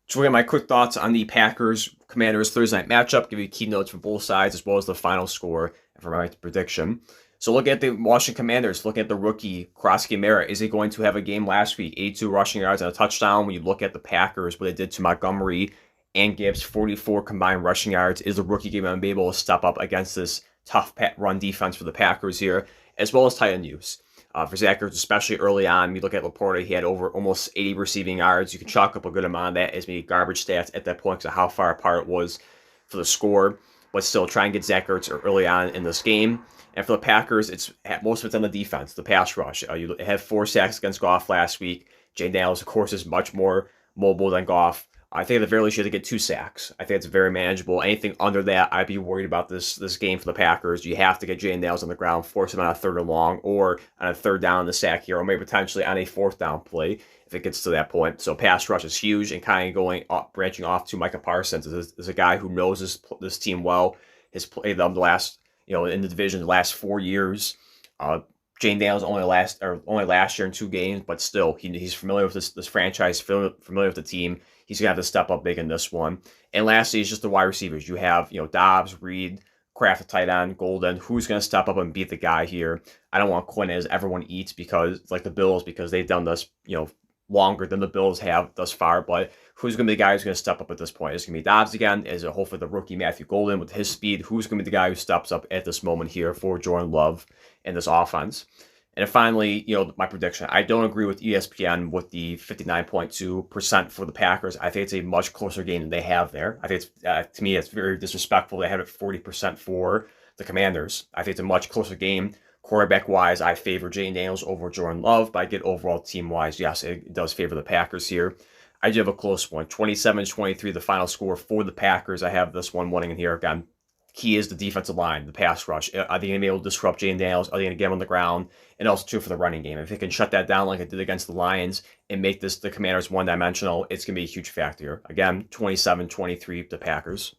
So we got my quick thoughts on the Packers Commanders Thursday night matchup, give you key notes for both sides as well as the final score for my prediction. So look at the Washington Commanders, look at the rookie Krosky Mara. Is he going to have a game last week? 82 rushing yards and a touchdown. When you look at the Packers, what they did to Montgomery and Gibbs, 44 combined rushing yards. Is the rookie game going to be able to step up against this tough run defense for the Packers here, as well as tight end use? For Zach Ertz, especially early on, you look at Laporta, he had over almost 80 receiving yards. You can chalk up a good amount of that as maybe garbage stats at that point because of how far apart it was for the score. But still, try and get Zach Ertz early on in this game. And for the Packers, it's most of it's on the defense, the pass rush. You had 4 sacks against Goff last week. Jay Daniels, of course, is much more mobile than Goff. I think at the very least you have to get 2 sacks. I think it's very manageable. Anything under that, I'd be worried about this game for the Packers. You have to get Jay Daniels on the ground, force him on a 3rd and long, or on a 3rd down in the sack here, or maybe potentially on a 4th down play if it gets to that point. So pass rush is huge, and kind of going up, branching off to Micah Parsons is a guy who knows this team well. Has played them the last, in the division the last 4 years. Jane Daniels only last year in 2 games, but still he's familiar with this franchise, familiar with the team. He's gonna have to step up big in this one. And lastly, it's just the wide receivers. You have Dobbs, Reed, Kraft, tight end, Golden. Who's gonna step up and beat the guy here? I don't want Quinn as everyone eats because like the Bills because they've done this longer than the Bills have thus far. But who's going to be the guy who's going to step up at this point? Is it going to be Dobbs again? Is it hopefully the rookie Matthew Golden with his speed? Who's going to be the guy who steps up at this moment here for Jordan Love in this offense? And then finally, my prediction. I don't agree with ESPN with the 59.2% for the Packers. I think it's a much closer game than they have there. I think it's, to me, it's very disrespectful. They have it 40% for the Commanders. I think it's a much closer game. Quarterback-wise, I favor Jay Daniels over Jordan Love, but I get overall team-wise, yes, it does favor the Packers here. I do have a close one. 27-23, the final score for the Packers. I have this one winning in here. Again, key is the defensive line, the pass rush. Are they going to be able to disrupt Jay Daniels? Are they going to get him on the ground? And also, too, for the running game. If they can shut that down like it did against the Lions and make the Commanders one-dimensional, it's going to be a huge factor. Again, 27-23, the Packers.